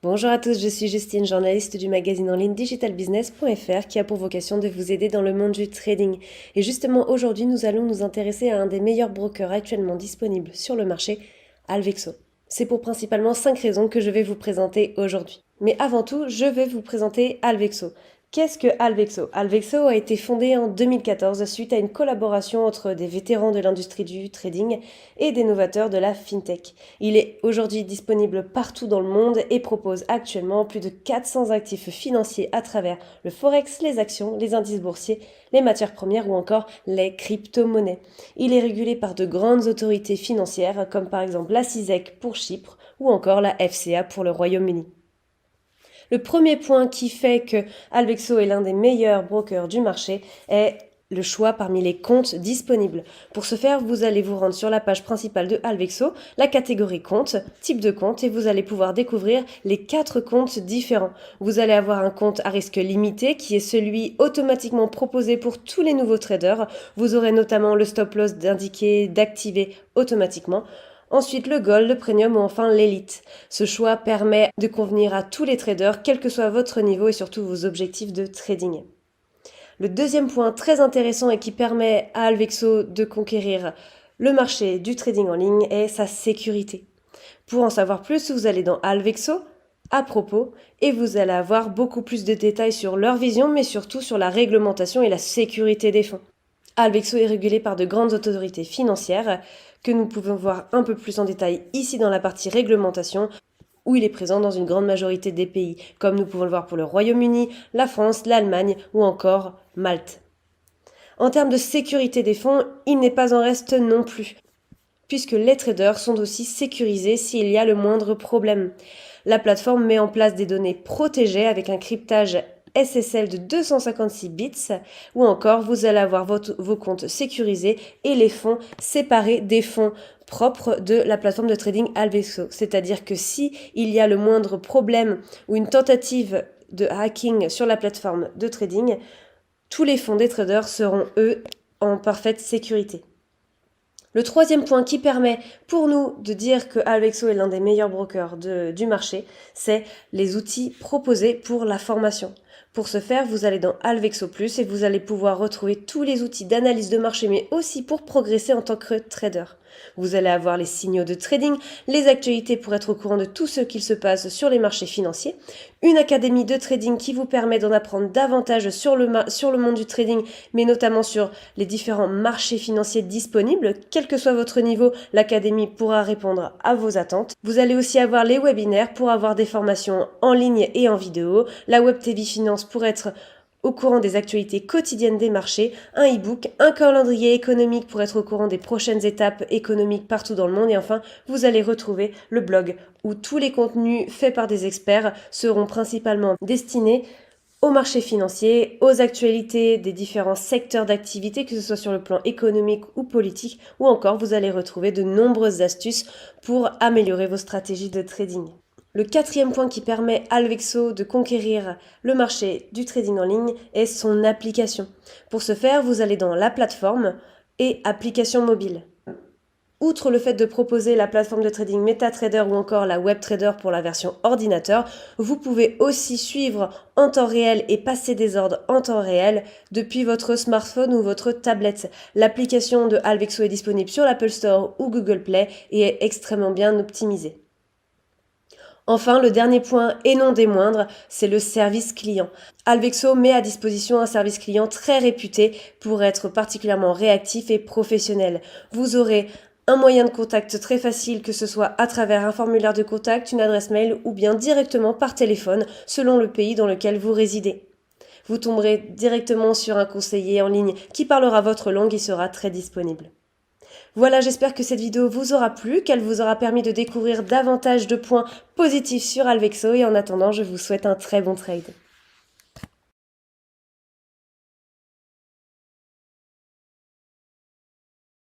Bonjour à tous, je suis Justine, journaliste du magazine en ligne digitalbusiness.fr qui a pour vocation de vous aider dans le monde du trading. Et justement aujourd'hui, nous allons nous intéresser à un des meilleurs brokers actuellement disponibles sur le marché, Alvexo. C'est pour principalement 5 raisons que je vais vous présenter aujourd'hui. Mais avant tout, je vais vous présenter Alvexo. Qu'est-ce que Alvexo? Alvexo a été fondé en 2014 suite à une collaboration entre des vétérans de l'industrie du trading et des novateurs de la fintech. Il est aujourd'hui disponible partout dans le monde et propose actuellement plus de 400 actifs financiers à travers le forex, les actions, les indices boursiers, les matières premières ou encore les crypto-monnaies. Il est régulé par de grandes autorités financières comme par exemple la CISEC pour Chypre ou encore la FCA pour le Royaume-Uni. Le premier point qui fait que Alvexo est l'un des meilleurs brokers du marché est le choix parmi les comptes disponibles. Pour ce faire, vous allez vous rendre sur la page principale de Alvexo, la catégorie compte, type de compte, et vous allez pouvoir découvrir les 4 comptes différents. Vous allez avoir un compte à risque limité qui est celui automatiquement proposé pour tous les nouveaux traders. Vous aurez notamment le stop loss d'indiquer, d'activer automatiquement. Ensuite, le Gold, le Premium ou enfin l'Elite. Ce choix permet de convenir à tous les traders, quel que soit votre niveau et surtout vos objectifs de trading. Le deuxième point très intéressant et qui permet à Alvexo de conquérir le marché du trading en ligne est sa sécurité. Pour en savoir plus, vous allez dans Alvexo, à propos, et vous allez avoir beaucoup plus de détails sur leur vision, mais surtout sur la réglementation et la sécurité des fonds. Alvexo est régulé par de grandes autorités financières que nous pouvons voir un peu plus en détail ici dans la partie réglementation où il est présent dans une grande majorité des pays, comme nous pouvons le voir pour le Royaume-Uni, la France, l'Allemagne ou encore Malte. En termes de sécurité des fonds, il n'est pas en reste non plus, puisque les traders sont aussi sécurisés s'il y a le moindre problème. La plateforme met en place des données protégées avec un cryptage SSL de 256 bits, ou encore vous allez avoir vos comptes sécurisés et les fonds séparés des fonds propres de la plateforme de trading Alvexo. C'est-à-dire que si il y a le moindre problème ou une tentative de hacking sur la plateforme de trading, tous les fonds des traders seront, eux, en parfaite sécurité. Le troisième point qui permet pour nous de dire que Alvexo est l'un des meilleurs brokers du marché, c'est les outils proposés pour la formation. Pour ce faire, vous allez dans Alvexo Plus et vous allez pouvoir retrouver tous les outils d'analyse de marché, mais aussi pour progresser en tant que trader. Vous allez avoir les signaux de trading, les actualités pour être au courant de tout ce qu'il se passe sur les marchés financiers, une académie de trading qui vous permet d'en apprendre davantage sur le monde du trading, mais notamment sur les différents marchés financiers disponibles. Quel que soit votre niveau, l'académie pourra répondre à vos attentes. Vous allez aussi avoir les webinaires pour avoir des formations en ligne et en vidéo, la Web TV Finance pour être au courant des actualités quotidiennes des marchés, un e-book, un calendrier économique pour être au courant des prochaines étapes économiques partout dans le monde et enfin, vous allez retrouver le blog où tous les contenus faits par des experts seront principalement destinés aux marchés financiers, aux actualités des différents secteurs d'activité, que ce soit sur le plan économique ou politique, ou encore vous allez retrouver de nombreuses astuces pour améliorer vos stratégies de trading. Le quatrième point qui permet à Alvexo de conquérir le marché du trading en ligne est son application. Pour ce faire, vous allez dans la plateforme et application mobile. Outre le fait de proposer la plateforme de trading MetaTrader ou encore la WebTrader pour la version ordinateur, vous pouvez aussi suivre en temps réel et passer des ordres en temps réel depuis votre smartphone ou votre tablette. L'application de Alvexo est disponible sur l'Apple Store ou Google Play et est extrêmement bien optimisée. Enfin, le dernier point, et non des moindres, c'est le service client. Alvexo met à disposition un service client très réputé pour être particulièrement réactif et professionnel. Vous aurez un moyen de contact très facile, que ce soit à travers un formulaire de contact, une adresse mail ou bien directement par téléphone, selon le pays dans lequel vous résidez. Vous tomberez directement sur un conseiller en ligne qui parlera votre langue et sera très disponible. Voilà, j'espère que cette vidéo vous aura plu, qu'elle vous aura permis de découvrir davantage de points positifs sur Alvexo et en attendant, je vous souhaite un très bon trade.